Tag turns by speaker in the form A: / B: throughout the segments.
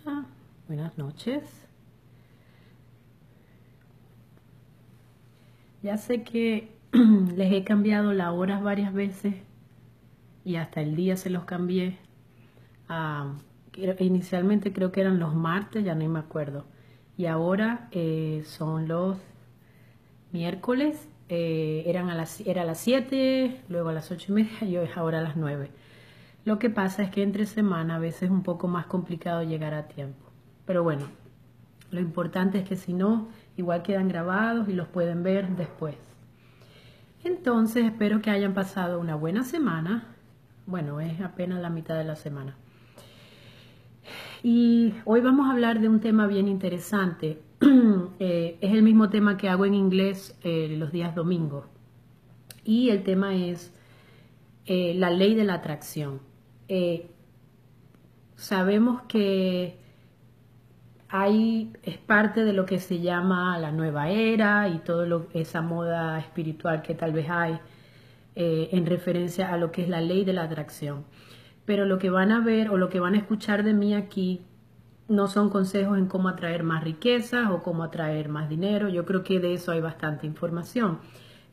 A: Hola, buenas noches. Ya sé que les he cambiado las horas varias veces y hasta el día se los cambié. Inicialmente creo que eran los martes, ya no me acuerdo. Y ahora son los miércoles. Era a las 7, luego a las 8:30 y hoy es ahora a las 9. Lo que pasa es que entre semana a veces es un poco más complicado llegar a tiempo. Pero bueno, lo importante es que si no, igual quedan grabados y los pueden ver después. Entonces espero que hayan pasado una buena semana. Bueno, es apenas la mitad de la semana. Y hoy vamos a hablar de un tema bien interesante. Es el mismo tema que hago en inglés los días domingos. Y el tema es la ley de la atracción. Sabemos que es parte de lo que se llama la nueva era y toda esa moda espiritual que tal vez hay en referencia a lo que es la ley de la atracción. Pero lo que van a ver o lo que van a escuchar de mí aquí no son consejos en cómo atraer más riquezas o cómo atraer más dinero. Yo creo que de eso hay bastante información.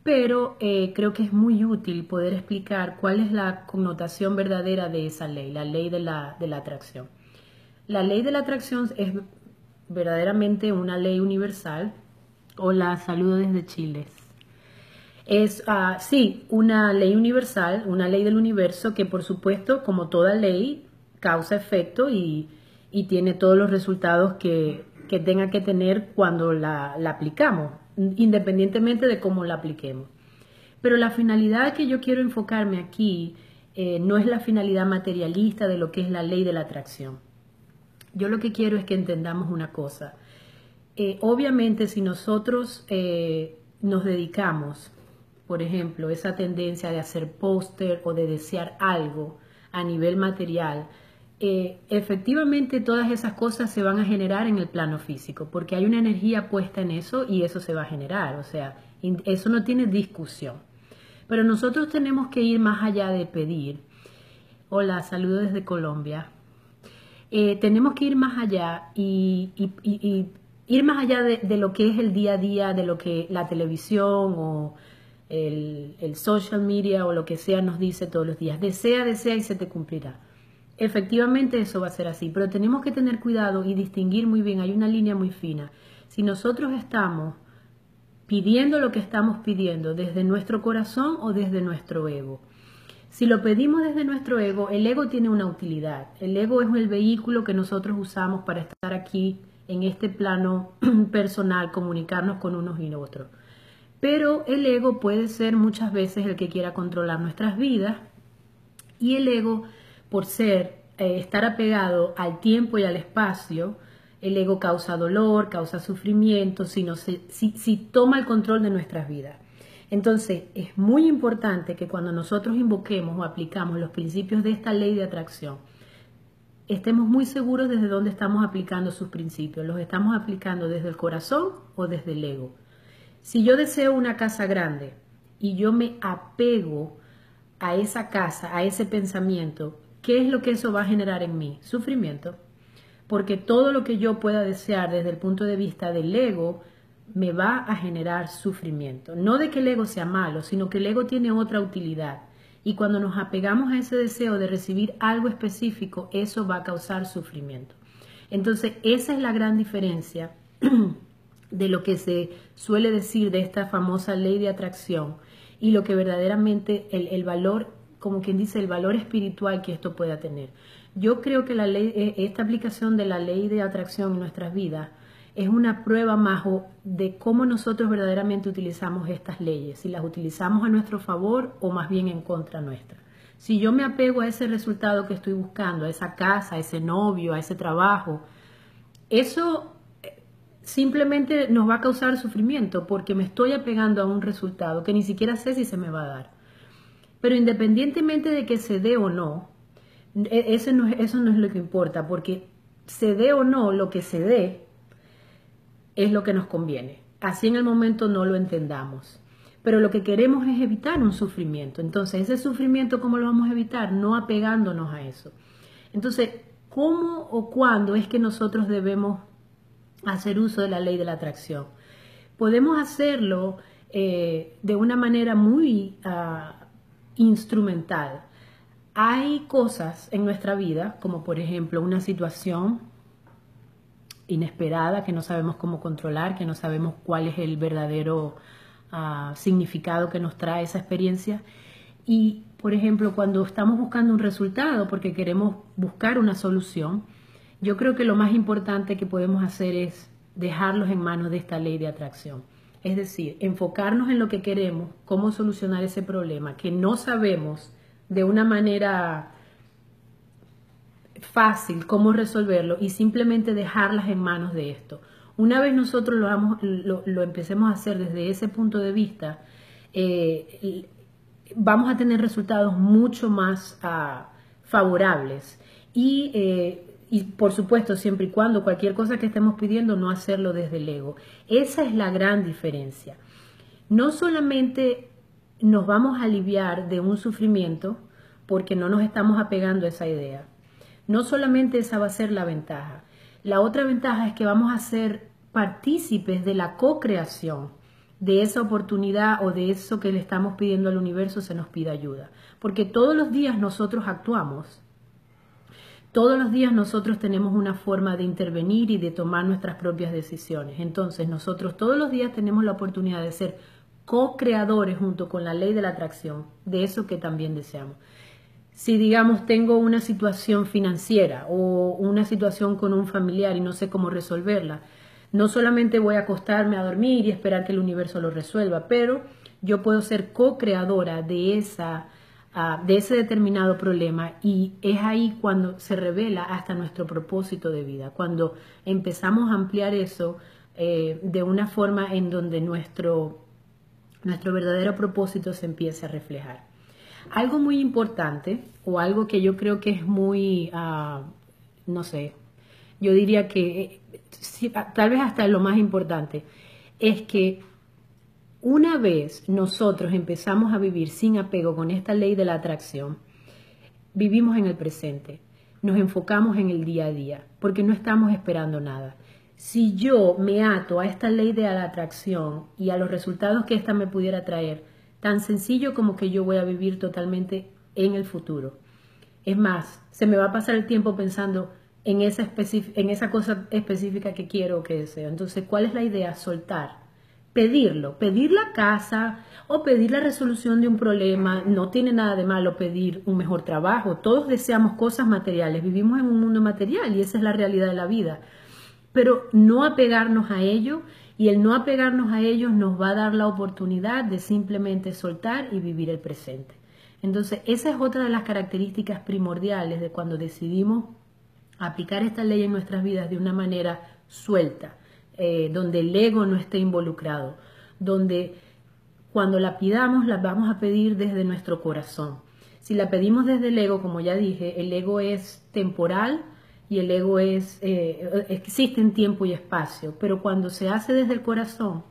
A: Pero creo que es muy útil poder explicar cuál es la connotación verdadera de esa ley, la ley de la atracción. La ley de la atracción es verdaderamente una ley universal. Hola, saludo desde Chile. Es, sí, una ley universal, una ley del universo que por supuesto, como toda ley, causa efecto y tiene todos los resultados que tenga que tener cuando la aplicamos, independientemente de cómo la apliquemos. Pero la finalidad que yo quiero enfocarme aquí no es la finalidad materialista de lo que es la ley de la atracción. Yo lo que quiero es que entendamos una cosa. Obviamente, si nosotros nos dedicamos, por ejemplo, esa tendencia de hacer póster o de desear algo a nivel material, efectivamente todas esas cosas se van a generar en el plano físico, porque hay una energía puesta en eso y eso se va a generar, o sea, eso no tiene discusión. Pero nosotros tenemos que ir más allá de pedir. Hola, saludos desde Colombia. Tenemos que ir más allá y ir más allá de lo que es el día a día, de lo que la televisión o el social media o lo que sea nos dice todos los días. Desea, desea y se te cumplirá. Efectivamente eso va a ser así, pero tenemos que tener cuidado y distinguir muy bien, hay una línea muy fina. Si nosotros estamos pidiendo lo que estamos pidiendo desde nuestro corazón o desde nuestro ego. Si lo pedimos desde nuestro ego, el ego tiene una utilidad. El ego es el vehículo que nosotros usamos para estar aquí en este plano personal, comunicarnos con unos y otros. Pero el ego puede ser muchas veces el que quiera controlar nuestras vidas y el ego, por estar apegado al tiempo y al espacio, el ego causa dolor, causa sufrimiento, si toma el control de nuestras vidas. Entonces, es muy importante que cuando nosotros invoquemos o aplicamos los principios de esta ley de atracción, estemos muy seguros desde dónde estamos aplicando sus principios. ¿Los estamos aplicando desde el corazón o desde el ego? Si yo deseo una casa grande y yo me apego a esa casa, a ese pensamiento, ¿qué es lo que eso va a generar en mí? Sufrimiento. Porque todo lo que yo pueda desear desde el punto de vista del ego me va a generar sufrimiento. No de que el ego sea malo, sino que el ego tiene otra utilidad. Y cuando nos apegamos a ese deseo de recibir algo específico, eso va a causar sufrimiento. Entonces, esa es la gran diferencia de lo que se suele decir de esta famosa ley de atracción y lo que verdaderamente el valor, como quien dice, el valor espiritual que esto pueda tener. Yo creo que esta aplicación de la ley de atracción en nuestras vidas es una prueba más de cómo nosotros verdaderamente utilizamos estas leyes, si las utilizamos a nuestro favor o más bien en contra nuestra. Si yo me apego a ese resultado que estoy buscando, a esa casa, a ese novio, a ese trabajo, eso simplemente nos va a causar sufrimiento porque me estoy apegando a un resultado que ni siquiera sé si se me va a dar. Pero independientemente de que se dé o no, eso no es lo que importa, porque se dé o no, lo que se dé es lo que nos conviene. Así en el momento no lo entendamos. Pero lo que queremos es evitar un sufrimiento. Entonces, ese sufrimiento, ¿cómo lo vamos a evitar? No apegándonos a eso. Entonces, ¿cómo o cuándo es que nosotros debemos hacer uso de la ley de la atracción? Podemos hacerlo de una manera muy instrumental. Hay cosas en nuestra vida, como por ejemplo una situación inesperada que no sabemos cómo controlar, que no sabemos cuál es el verdadero significado que nos trae esa experiencia. Y, por ejemplo, cuando estamos buscando un resultado porque queremos buscar una solución, yo creo que lo más importante que podemos hacer es dejarlos en manos de esta ley de atracción. Es decir, enfocarnos en lo que queremos, cómo solucionar ese problema, que no sabemos de una manera fácil cómo resolverlo y simplemente dejarlas en manos de esto. Una vez nosotros lo empecemos a hacer desde ese punto de vista, vamos a tener resultados mucho más favorables y por supuesto siempre y cuando cualquier cosa que estemos pidiendo no hacerlo desde el ego. Esa es la gran diferencia. No solamente nos vamos a aliviar de un sufrimiento porque no nos estamos apegando a esa idea. No solamente esa va a ser la ventaja. La otra ventaja es que vamos a ser partícipes de la co-creación de esa oportunidad o de eso que le estamos pidiendo al universo se nos pida ayuda. Porque todos los días nosotros actuamos. Todos los días nosotros tenemos una forma de intervenir y de tomar nuestras propias decisiones. Entonces nosotros todos los días tenemos la oportunidad de ser co-creadores junto con la ley de la atracción de eso que también deseamos. Si digamos tengo una situación financiera o una situación con un familiar y no sé cómo resolverla, no solamente voy a acostarme a dormir y esperar que el universo lo resuelva, pero yo puedo ser co-creadora de ese determinado problema y es ahí cuando se revela hasta nuestro propósito de vida, cuando empezamos a ampliar eso de una forma en donde nuestro verdadero propósito se empiece a reflejar. Algo muy importante o algo que yo creo que es muy, no sé, yo diría que tal vez hasta lo más importante, es que una vez nosotros empezamos a vivir sin apego con esta ley de la atracción, vivimos en el presente, nos enfocamos en el día a día, porque no estamos esperando nada. Si yo me ato a esta ley de la atracción y a los resultados que ésta me pudiera traer, tan sencillo como que yo voy a vivir totalmente en el futuro. Es más, se me va a pasar el tiempo pensando en esa cosa específica que quiero o que deseo. Entonces, ¿cuál es la idea? Soltar, pedirlo, pedir la casa o pedir la resolución de un problema. No tiene nada de malo pedir un mejor trabajo. Todos deseamos cosas materiales, vivimos en un mundo material y esa es la realidad de la vida. Pero no apegarnos a ello. Y el no apegarnos a ellos nos va a dar la oportunidad de simplemente soltar y vivir el presente. Entonces, esa es otra de las características primordiales de cuando decidimos aplicar esta ley en nuestras vidas de una manera suelta, donde el ego no esté involucrado, donde cuando la pidamos la vamos a pedir desde nuestro corazón. Si la pedimos desde el ego, como ya dije, el ego es temporal, y el ego existe en tiempo y espacio, pero cuando se hace desde el corazón,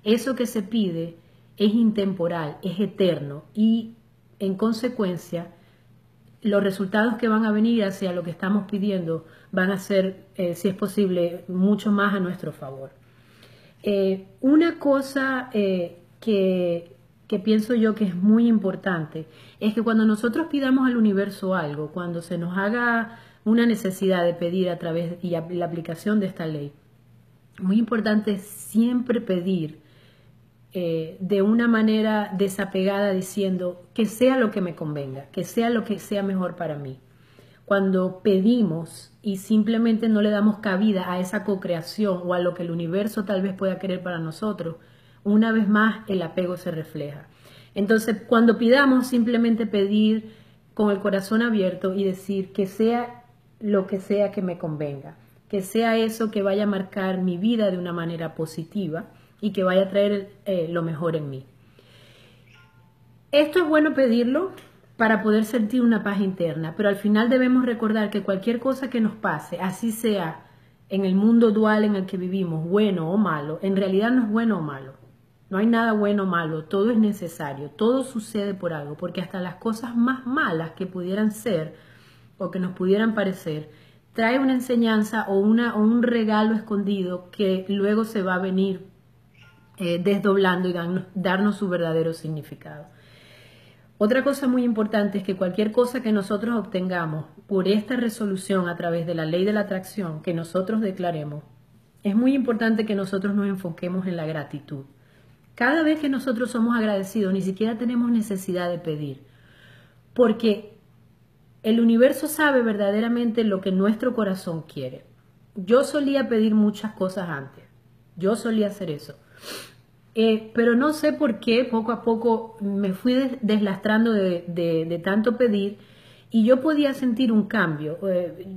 A: eso que se pide es intemporal, es eterno y en consecuencia los resultados que van a venir hacia lo que estamos pidiendo van a ser, si es posible, mucho más a nuestro favor. Una cosa que pienso yo que es muy importante es que cuando nosotros pidamos al universo algo, cuando se nos haga una necesidad de pedir a través y la aplicación de esta ley, muy importante siempre pedir de una manera desapegada diciendo que sea lo que me convenga, que sea lo que sea mejor para mí. Cuando pedimos y simplemente no le damos cabida a esa co-creación o a lo que el universo tal vez pueda querer para nosotros, una vez más el apego se refleja. Entonces, cuando pidamos, simplemente pedir con el corazón abierto y decir que sea lo que sea que me convenga, que sea eso que vaya a marcar mi vida de una manera positiva y que vaya a traer lo mejor en mí. Esto es bueno pedirlo para poder sentir una paz interna, pero al final debemos recordar que cualquier cosa que nos pase, así sea en el mundo dual en el que vivimos, bueno o malo, en realidad no es bueno o malo. No hay nada bueno o malo, todo es necesario, todo sucede por algo, porque hasta las cosas más malas que pudieran ser o que nos pudieran parecer, trae una enseñanza o un regalo escondido que luego se va a venir desdoblando y darnos su verdadero significado. Otra cosa muy importante es que cualquier cosa que nosotros obtengamos por esta resolución a través de la ley de la atracción que nosotros declaremos, es muy importante que nosotros nos enfoquemos en la gratitud. Cada vez que nosotros somos agradecidos, ni siquiera tenemos necesidad de pedir, porque el universo sabe verdaderamente lo que nuestro corazón quiere. Yo solía pedir muchas cosas antes, yo solía hacer eso. Pero no sé por qué poco a poco me fui deslastrando de tanto pedir y yo podía sentir un cambio.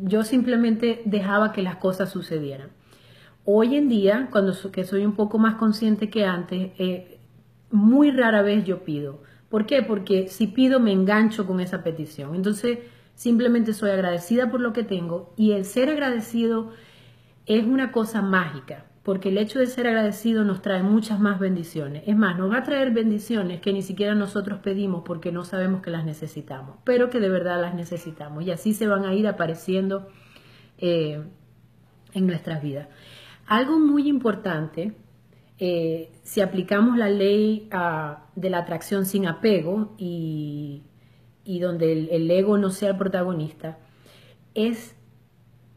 A: Yo simplemente dejaba que las cosas sucedieran. Hoy en día, que soy un poco más consciente que antes, muy rara vez yo pido. ¿Por qué? Porque si pido me engancho con esa petición. Entonces simplemente soy agradecida por lo que tengo y el ser agradecido es una cosa mágica. Porque el hecho de ser agradecido nos trae muchas más bendiciones. Es más, nos va a traer bendiciones que ni siquiera nosotros pedimos porque no sabemos que las necesitamos, pero que de verdad las necesitamos. Y así se van a ir apareciendo en nuestras vidas. Algo muy importante, si aplicamos la ley de la atracción sin apego y donde el ego no sea el protagonista, es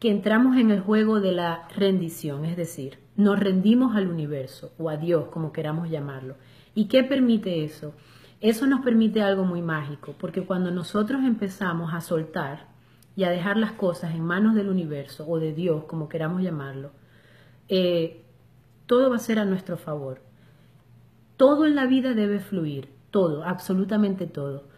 A: que entramos en el juego de la rendición, es decir, nos rendimos al universo o a Dios, como queramos llamarlo. ¿Y qué permite eso? Eso nos permite algo muy mágico, porque cuando nosotros empezamos a soltar y a dejar las cosas en manos del universo o de Dios, como queramos llamarlo, todo va a ser a nuestro favor. Todo en la vida debe fluir, todo, absolutamente todo.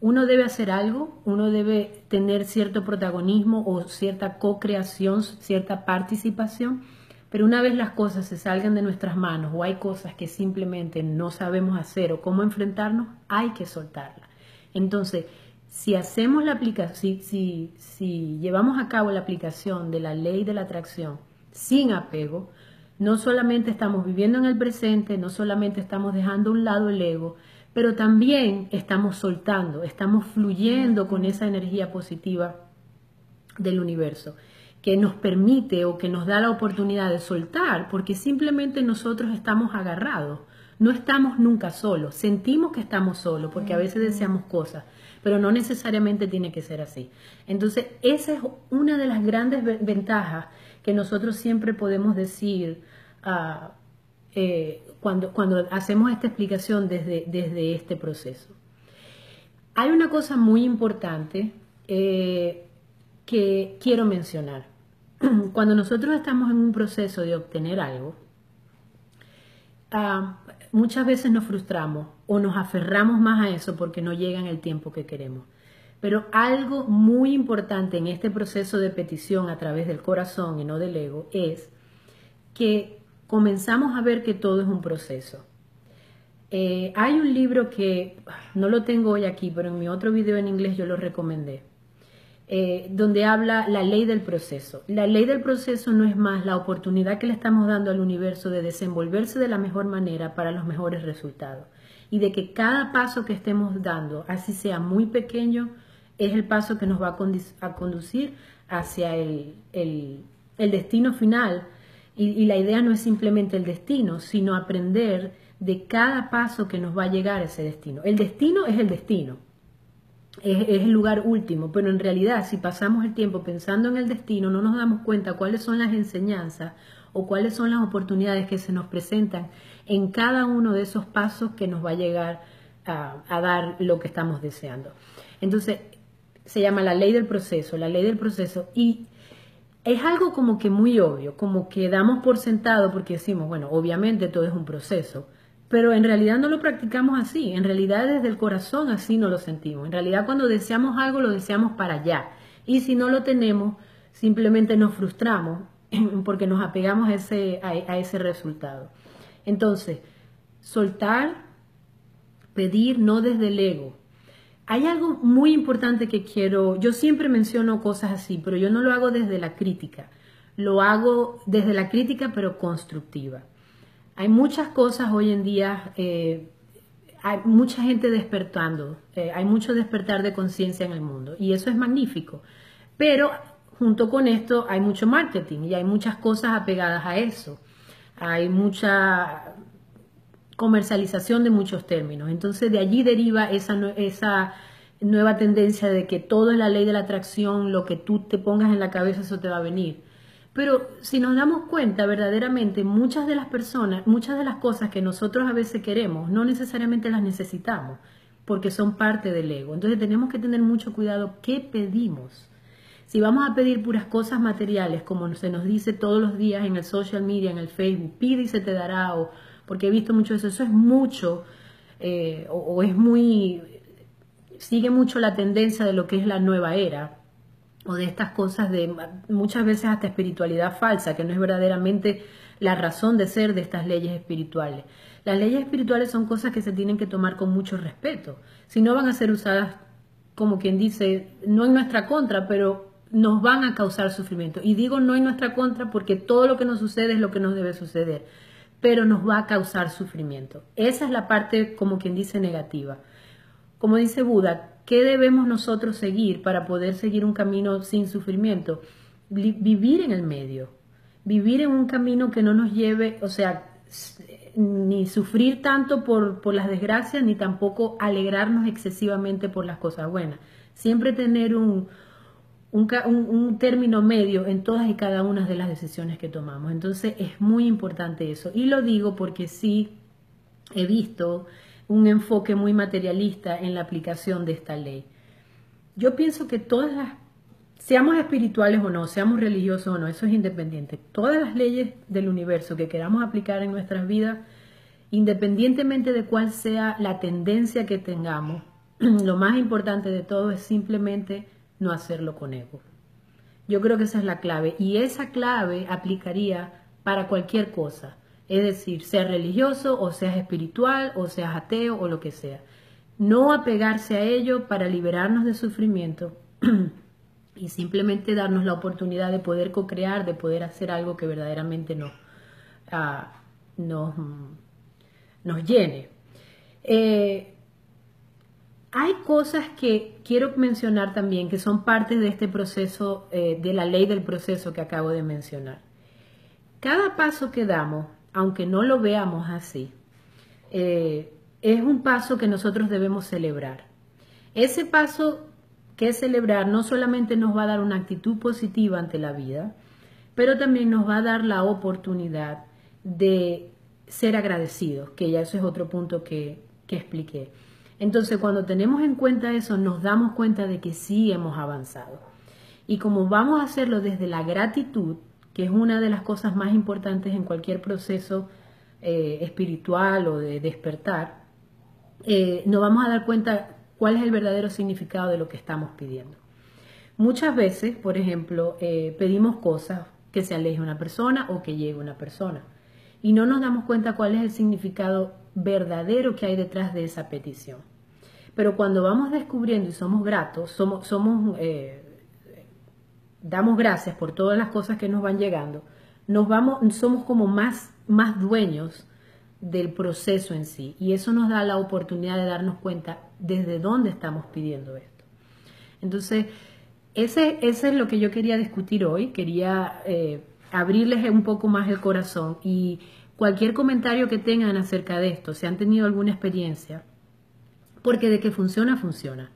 A: Uno debe hacer algo, uno debe tener cierto protagonismo o cierta co-creación, cierta participación, pero una vez las cosas se salgan de nuestras manos o hay cosas que simplemente no sabemos hacer o cómo enfrentarnos, hay que soltarlas. Entonces, si hacemos la aplicación, si llevamos a cabo la aplicación de la ley de la atracción sin apego, no solamente estamos viviendo en el presente, no solamente estamos dejando a un lado el ego, pero también estamos soltando, estamos fluyendo con esa energía positiva del universo que nos permite o que nos da la oportunidad de soltar, porque simplemente nosotros estamos agarrados, no estamos nunca solos, sentimos que estamos solos, porque a veces deseamos cosas, pero no necesariamente tiene que ser así. Entonces, esa es una de las grandes ventajas que nosotros siempre podemos decir cuando hacemos esta explicación desde este proceso. Hay una cosa muy importante que quiero mencionar. Cuando nosotros estamos en un proceso de obtener algo, muchas veces nos frustramos o nos aferramos más a eso porque no llega en el tiempo que queremos. Pero algo muy importante en este proceso de petición a través del corazón y no del ego es que comenzamos a ver que todo es un proceso. Hay un libro que no lo tengo hoy aquí, pero en mi otro video en inglés yo lo recomendé, donde habla la ley del proceso. La ley del proceso no es más la oportunidad que le estamos dando al universo de desenvolverse de la mejor manera para los mejores resultados. Y de que cada paso que estemos dando, así sea muy pequeño, es el paso que nos va a conducir hacia el destino final. Y la idea no es simplemente el destino, sino aprender de cada paso que nos va a llegar a ese destino. El destino es el destino. Es el lugar último, pero en realidad si pasamos el tiempo pensando en el destino no nos damos cuenta cuáles son las enseñanzas o cuáles son las oportunidades que se nos presentan en cada uno de esos pasos que nos va a llegar a dar lo que estamos deseando. Entonces se llama la ley del proceso y es algo como que muy obvio, como que damos por sentado porque decimos, bueno, obviamente todo es un proceso. Pero en realidad no lo practicamos así, en realidad desde el corazón así no lo sentimos. En realidad cuando deseamos algo lo deseamos para allá. Y si no lo tenemos, simplemente nos frustramos porque nos apegamos a ese resultado. Entonces, soltar, pedir no desde el ego. Hay algo muy importante que yo siempre menciono cosas así, pero yo no lo hago desde la crítica. Lo hago desde la crítica pero constructiva. Hay muchas cosas hoy en día, hay mucha gente despertando, hay mucho despertar de conciencia en el mundo y eso es magnífico. Pero junto con esto hay mucho marketing y hay muchas cosas apegadas a eso. Hay mucha comercialización de muchos términos. Entonces de allí deriva esa nueva tendencia de que todo es la ley de la atracción, lo que tú te pongas en la cabeza, eso te va a venir. Pero si nos damos cuenta, verdaderamente, muchas de las personas, muchas de las cosas que nosotros a veces queremos, no necesariamente las necesitamos, porque son parte del ego. Entonces tenemos que tener mucho cuidado qué pedimos. Si vamos a pedir puras cosas materiales, como se nos dice todos los días en el social media, en el Facebook, pide y se te dará, o porque he visto mucho eso es mucho, o es muy, sigue mucho la tendencia de lo que es la nueva era, o de estas cosas de muchas veces hasta espiritualidad falsa, que no es verdaderamente la razón de ser de estas leyes espirituales. Las leyes espirituales son cosas que se tienen que tomar con mucho respeto, si no van a ser usadas, como quien dice, no en nuestra contra, pero nos van a causar sufrimiento. Y digo no en nuestra contra porque todo lo que nos sucede es lo que nos debe suceder, pero nos va a causar sufrimiento. Esa es la parte, como quien dice, negativa. Como dice Buda, ¿qué debemos nosotros seguir para poder seguir un camino sin sufrimiento? Vivir en el medio, vivir en un camino que no nos lleve, o sea, ni sufrir tanto por las desgracias, ni tampoco alegrarnos excesivamente por las cosas buenas. Siempre tener un término medio en todas y cada una de las decisiones que tomamos. Entonces es muy importante eso. Y lo digo porque sí he visto un enfoque muy materialista en la aplicación de esta ley. Yo pienso que seamos espirituales o no, seamos religiosos o no, eso es independiente. Todas las leyes del universo que queramos aplicar en nuestras vidas, independientemente de cuál sea la tendencia que tengamos, lo más importante de todo es simplemente no hacerlo con ego. Yo creo que esa es la clave y esa clave aplicaría para cualquier cosa. Es decir, seas religioso o seas espiritual o seas ateo o lo que sea. No apegarse a ello para liberarnos de sufrimiento y simplemente darnos la oportunidad de poder co-crear, de poder hacer algo que verdaderamente nos llene. Hay cosas que quiero mencionar también que son parte de este proceso, de la ley del proceso que acabo de mencionar. Cada paso que damos, aunque no lo veamos así, es un paso que nosotros debemos celebrar. Ese paso que celebrar no solamente nos va a dar una actitud positiva ante la vida, pero también nos va a dar la oportunidad de ser agradecidos, que ya eso es otro punto que expliqué. Entonces, cuando tenemos en cuenta eso, nos damos cuenta de que sí hemos avanzado. Y como vamos a hacerlo desde la gratitud, que es una de las cosas más importantes en cualquier proceso espiritual o de despertar, nos vamos a dar cuenta cuál es el verdadero significado de lo que estamos pidiendo. Muchas veces, por ejemplo, pedimos cosas que se aleje una persona o que llegue una persona y no nos damos cuenta cuál es el significado verdadero que hay detrás de esa petición. Pero cuando vamos descubriendo y somos gratos, damos gracias por todas las cosas que nos van llegando, somos como más dueños del proceso en sí y eso nos da la oportunidad de darnos cuenta desde dónde estamos pidiendo esto. Entonces, ese es lo que yo quería discutir hoy, quería abrirles un poco más el corazón y cualquier comentario que tengan acerca de esto, si han tenido alguna experiencia, porque de que funciona, funciona.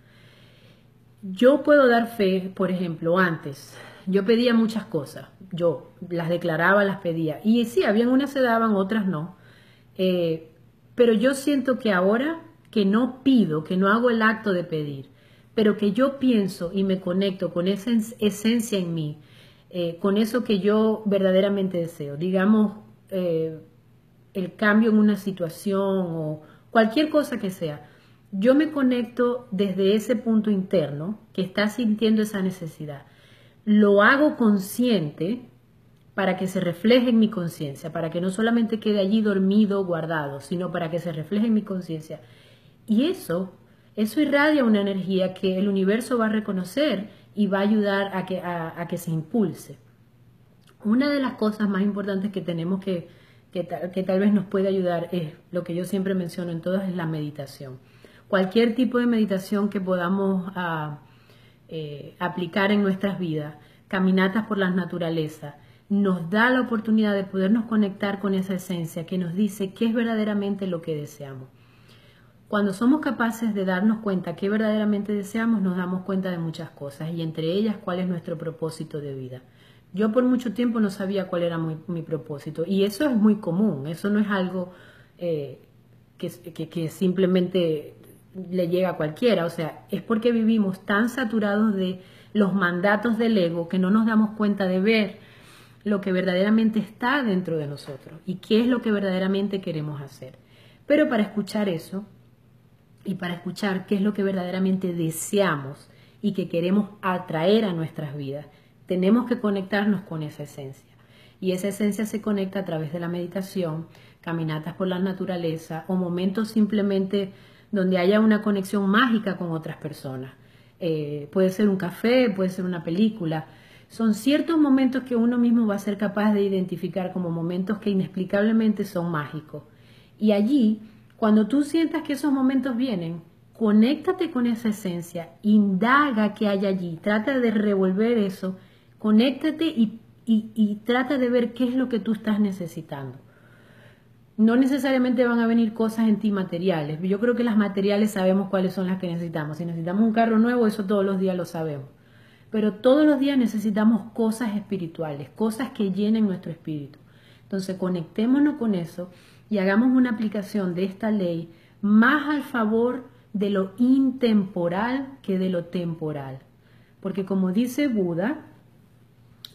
A: Yo puedo dar fe, por ejemplo, antes yo pedía muchas cosas, yo las declaraba, las pedía y sí, habían unas se daban, otras no, pero yo siento que ahora que no pido, que no hago el acto de pedir, pero que yo pienso y me conecto con esa esencia en mí, con eso que yo verdaderamente deseo, digamos, el cambio en una situación o cualquier cosa que sea, yo me conecto desde ese punto interno que está sintiendo esa necesidad. Lo hago consciente para que se refleje en mi conciencia, para que no solamente quede allí dormido, guardado, sino para que se refleje en mi conciencia. Y eso irradia una energía que el universo va a reconocer y va a ayudar a que se impulse. Una de las cosas más importantes que tenemos que tal vez nos puede ayudar es lo que yo siempre menciono en todas, es la meditación. Cualquier tipo de meditación que podamos aplicar en nuestras vidas, caminatas por la naturaleza, nos da la oportunidad de podernos conectar con esa esencia que nos dice qué es verdaderamente lo que deseamos. Cuando somos capaces de darnos cuenta qué verdaderamente deseamos, nos damos cuenta de muchas cosas y entre ellas cuál es nuestro propósito de vida. Yo por mucho tiempo no sabía cuál era mi propósito y eso es muy común, eso no es algo que simplemente le llega a cualquiera, o sea, es porque vivimos tan saturados de los mandatos del ego que no nos damos cuenta de ver lo que verdaderamente está dentro de nosotros y qué es lo que verdaderamente queremos hacer. Pero para escuchar eso y para escuchar qué es lo que verdaderamente deseamos y que queremos atraer a nuestras vidas, tenemos que conectarnos con esa esencia. Y esa esencia se conecta a través de la meditación, caminatas por la naturaleza o momentos simplemente donde haya una conexión mágica con otras personas. Puede ser un café, puede ser una película. Son ciertos momentos que uno mismo va a ser capaz de identificar como momentos que inexplicablemente son mágicos. Y allí, cuando tú sientas que esos momentos vienen, conéctate con esa esencia, indaga qué hay allí, trata de revolver eso, conéctate y trata de ver qué es lo que tú estás necesitando. No necesariamente van a venir cosas en ti materiales. Yo creo que las materiales sabemos cuáles son las que necesitamos. Si necesitamos un carro nuevo, eso todos los días lo sabemos. Pero todos los días necesitamos cosas espirituales, cosas que llenen nuestro espíritu. Entonces conectémonos con eso y hagamos una aplicación de esta ley más al favor de lo intemporal que de lo temporal. Porque como dice Buda,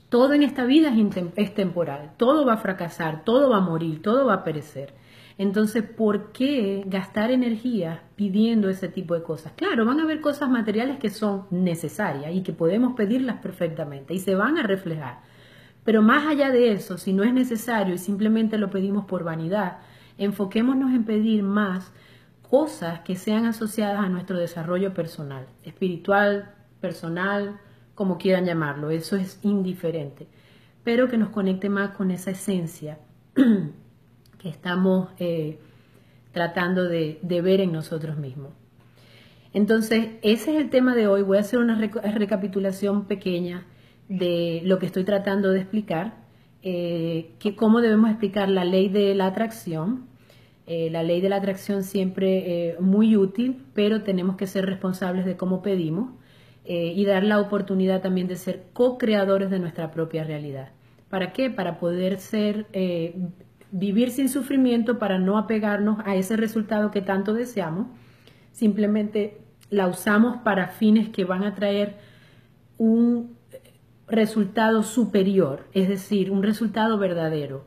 A: todo en esta vida es temporal, todo va a fracasar, todo va a morir, todo va a perecer. Entonces, ¿por qué gastar energía pidiendo ese tipo de cosas? Claro, van a haber cosas materiales que son necesarias y que podemos pedirlas perfectamente y se van a reflejar. Pero más allá de eso, si no es necesario y simplemente lo pedimos por vanidad, enfoquémonos en pedir más cosas que sean asociadas a nuestro desarrollo personal, espiritual, personal, como quieran llamarlo, eso es indiferente, pero que nos conecte más con esa esencia que estamos tratando de ver en nosotros mismos. Entonces, ese es el tema de hoy. Voy a hacer una recapitulación pequeña de lo que estoy tratando de explicar, que cómo debemos explicar la ley de la atracción. La ley de la atracción siempre muy útil, pero tenemos que ser responsables de cómo pedimos. Y dar la oportunidad también de ser co-creadores de nuestra propia realidad. ¿Para qué? Para poder vivir sin sufrimiento, para no apegarnos a ese resultado que tanto deseamos. Simplemente la usamos para fines que van a traer un resultado superior, es decir, un resultado verdadero,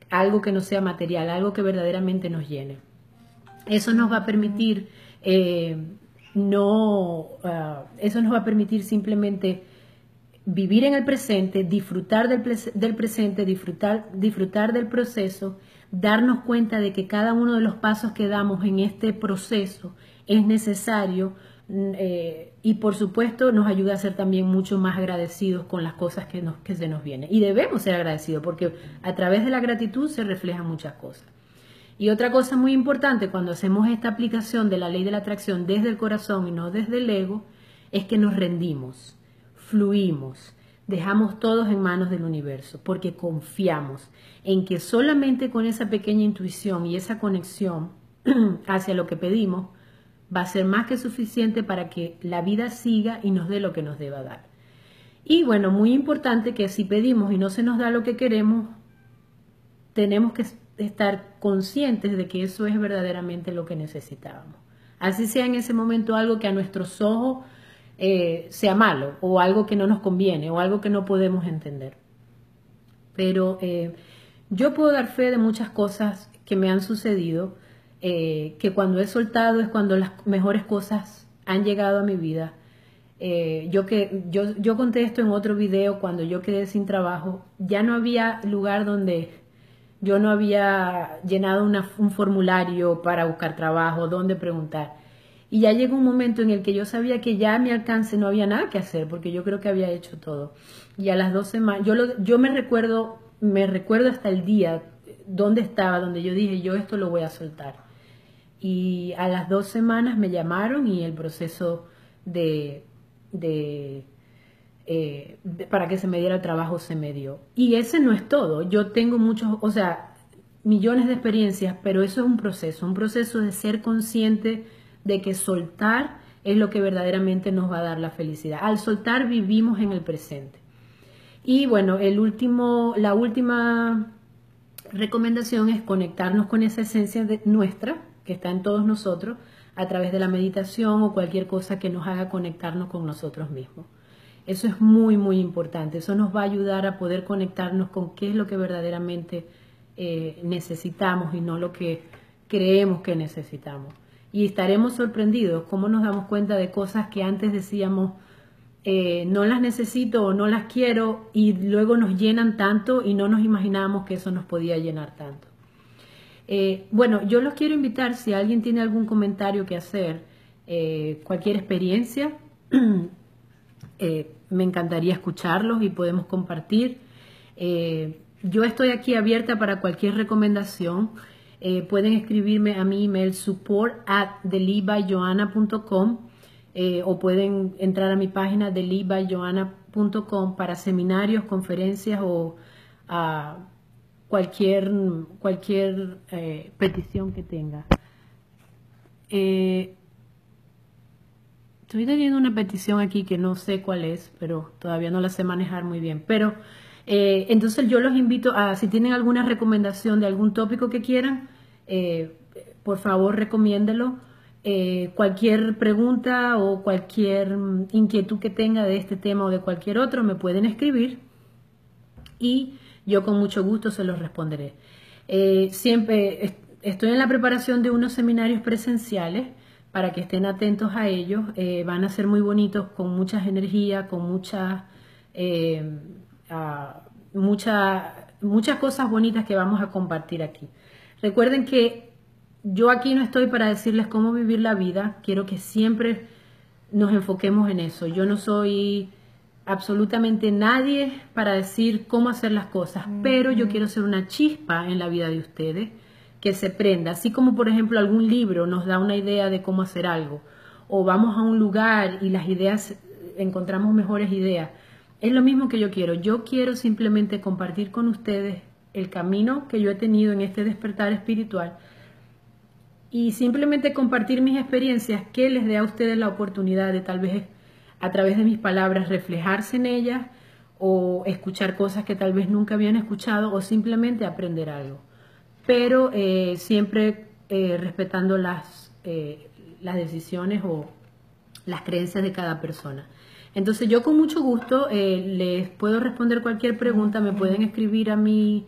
A: algo que no sea material, algo que verdaderamente nos llene. Eso nos va a permitir eso nos va a permitir simplemente vivir en el presente, disfrutar del presente, disfrutar del proceso, darnos cuenta de que cada uno de los pasos que damos en este proceso es necesario y por supuesto nos ayuda a ser también mucho más agradecidos con las cosas que se nos vienen. Y debemos ser agradecidos porque a través de la gratitud se reflejan muchas cosas. Y otra cosa muy importante cuando hacemos esta aplicación de la ley de la atracción desde el corazón y no desde el ego, es que nos rendimos, fluimos, dejamos todos en manos del universo, porque confiamos en que solamente con esa pequeña intuición y esa conexión hacia lo que pedimos, va a ser más que suficiente para que la vida siga y nos dé lo que nos deba dar. Y bueno, muy importante que si pedimos y no se nos da lo que queremos, tenemos que estar conscientes de que eso es verdaderamente lo que necesitábamos. Así sea en ese momento algo que a nuestros ojos sea malo o algo que no nos conviene o algo que no podemos entender. Pero yo puedo dar fe de muchas cosas que me han sucedido, que cuando he soltado es cuando las mejores cosas han llegado a mi vida. Yo conté esto en otro video, cuando yo quedé sin trabajo, ya no había lugar donde yo no había llenado un formulario para buscar trabajo, dónde preguntar. Y ya llegó un momento en el que yo sabía que ya a mi alcance no había nada que hacer, porque yo creo que había hecho todo. Y a las 2 semanas, yo me recuerdo hasta el día donde estaba, donde yo dije, yo esto lo voy a soltar. Y a las 2 semanas me llamaron y el proceso de para que se me diera el trabajo, se me dio. Y ese no es todo. Yo tengo muchos, o sea, millones de experiencias, pero eso es un proceso de ser consciente de que soltar es lo que verdaderamente nos va a dar la felicidad. Al soltar vivimos en el presente. Y bueno, la última recomendación es conectarnos con esa esencia nuestra, que está en todos nosotros, a través de la meditación o cualquier cosa que nos haga conectarnos con nosotros mismos. Eso es muy, muy importante. Eso nos va a ayudar a poder conectarnos con qué es lo que verdaderamente necesitamos y no lo que creemos que necesitamos. Y estaremos sorprendidos cómo nos damos cuenta de cosas que antes decíamos no las necesito o no las quiero, y luego nos llenan tanto y no nos imaginábamos que eso nos podía llenar tanto. Bueno, yo los quiero invitar, si alguien tiene algún comentario que hacer, cualquier experiencia, me encantaría escucharlos y podemos compartir. Yo estoy aquí abierta para cualquier recomendación. Pueden escribirme a mi email support@thelibyjoanna.com o pueden entrar a mi página thelibyjoanna.com para seminarios, conferencias o cualquier petición que tenga. Estoy teniendo una petición aquí que no sé cuál es, pero todavía no la sé manejar muy bien. Pero entonces yo los invito a, si tienen alguna recomendación de algún tópico que quieran, por favor recomiéndelo. Cualquier pregunta o cualquier inquietud que tenga de este tema o de cualquier otro, me pueden escribir y yo con mucho gusto se los responderé. Siempre estoy en la preparación de unos seminarios presenciales para que estén atentos a ellos. Van a ser muy bonitos, con muchas energías, con muchas cosas bonitas que vamos a compartir aquí. Recuerden que yo aquí no estoy para decirles cómo vivir la vida, quiero que siempre nos enfoquemos en eso. Yo no soy absolutamente nadie para decir cómo hacer las cosas, pero yo quiero ser una chispa en la vida de ustedes, que se prenda, así como por ejemplo algún libro nos da una idea de cómo hacer algo, o vamos a un lugar y las ideas, encontramos mejores ideas. Es lo mismo que yo quiero simplemente compartir con ustedes el camino que yo he tenido en este despertar espiritual y simplemente compartir mis experiencias que les dé a ustedes la oportunidad de tal vez a través de mis palabras reflejarse en ellas o escuchar cosas que tal vez nunca habían escuchado o simplemente aprender algo. Pero siempre respetando las decisiones o las creencias de cada persona. Entonces yo con mucho gusto les puedo responder cualquier pregunta, me pueden escribir a mí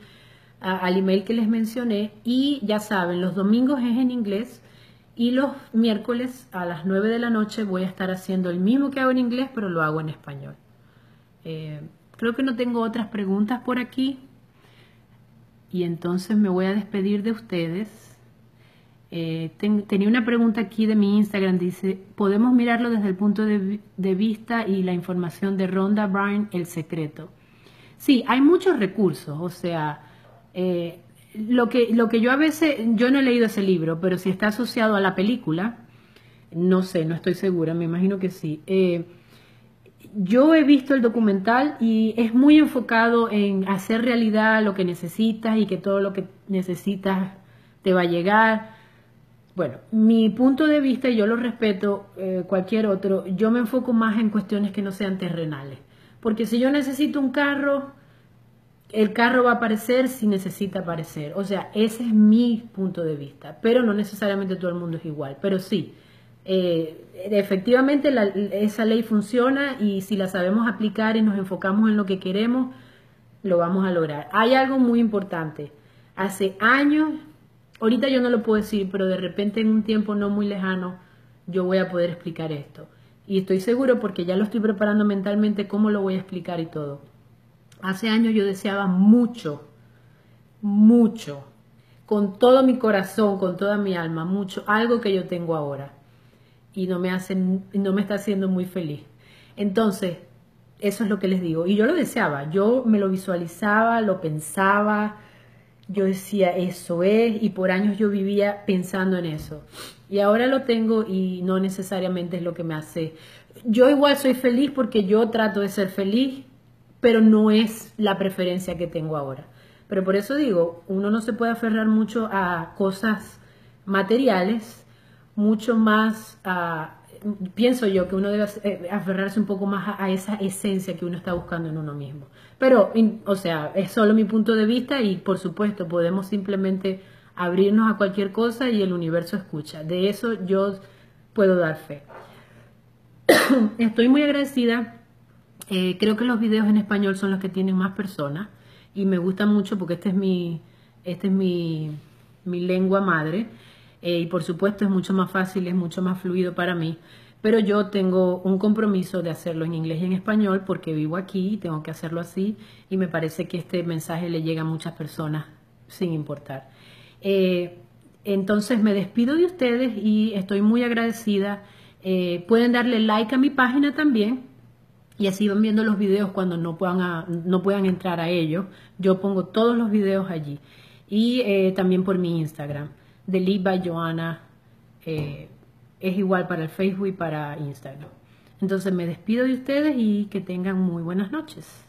A: al email que les mencioné y ya saben, los domingos es en inglés y los miércoles a las 9 de la noche voy a estar haciendo el mismo que hago en inglés, pero lo hago en español. Creo que no tengo otras preguntas por aquí y entonces me voy a despedir de ustedes. Tenía una pregunta aquí de mi Instagram, dice, ¿podemos mirarlo desde el punto de vista y la información de Rhonda Byrne, El Secreto? Sí, hay muchos recursos, o sea, lo que yo a veces, yo no he leído ese libro, pero si está asociado a la película, no sé, no estoy segura, me imagino que sí. Yo he visto el documental y es muy enfocado en hacer realidad lo que necesitas y que todo lo que necesitas te va a llegar. Bueno, mi punto de vista, y yo lo respeto, cualquier otro, yo me enfoco más en cuestiones que no sean terrenales. Porque si yo necesito un carro, el carro va a aparecer si necesita aparecer. O sea, ese es mi punto de vista. Pero no necesariamente todo el mundo es igual. Pero sí, efectivamente esa ley funciona y si la sabemos aplicar y nos enfocamos en lo que queremos, lo vamos a lograr. Hay algo muy importante. Hace años, ahorita yo no lo puedo decir, pero de repente en un tiempo no muy lejano yo voy a poder explicar esto. Y estoy seguro porque ya lo estoy preparando mentalmente cómo lo voy a explicar y todo. Hace años yo deseaba mucho, con todo mi corazón, con toda mi alma, mucho, algo que yo tengo ahora. Y no me está haciendo muy feliz. Entonces, eso es lo que les digo. Y yo lo deseaba, yo me lo visualizaba, lo pensaba, yo decía, eso es, y por años yo vivía pensando en eso. Y ahora lo tengo y no necesariamente es lo que me hace yo igual soy feliz porque yo trato de ser feliz, pero no es la preferencia que tengo ahora. Pero por eso digo, uno no se puede aferrar mucho a cosas materiales, mucho más pienso yo que uno debe aferrarse un poco más a esa esencia que uno está buscando en uno mismo. Pero, o sea, es solo mi punto de vista y por supuesto podemos simplemente abrirnos a cualquier cosa y el universo escucha. De eso yo puedo dar fe. Estoy muy agradecida. Creo que los videos en español son los que tienen más personas y me gusta mucho porque este es mi lengua madre y por supuesto es mucho más fácil, es mucho más fluido para mí, pero yo tengo un compromiso de hacerlo en inglés y en español porque vivo aquí y tengo que hacerlo así y me parece que este mensaje le llega a muchas personas sin importar. Entonces me despido de ustedes y estoy muy agradecida. Pueden darle like a mi página también y así van viendo los videos cuando no puedan entrar a ellos. Yo pongo todos los videos allí. Y también por mi Instagram, The Live by Joanna, es igual para el Facebook y para Instagram. Entonces me despido de ustedes y que tengan muy buenas noches.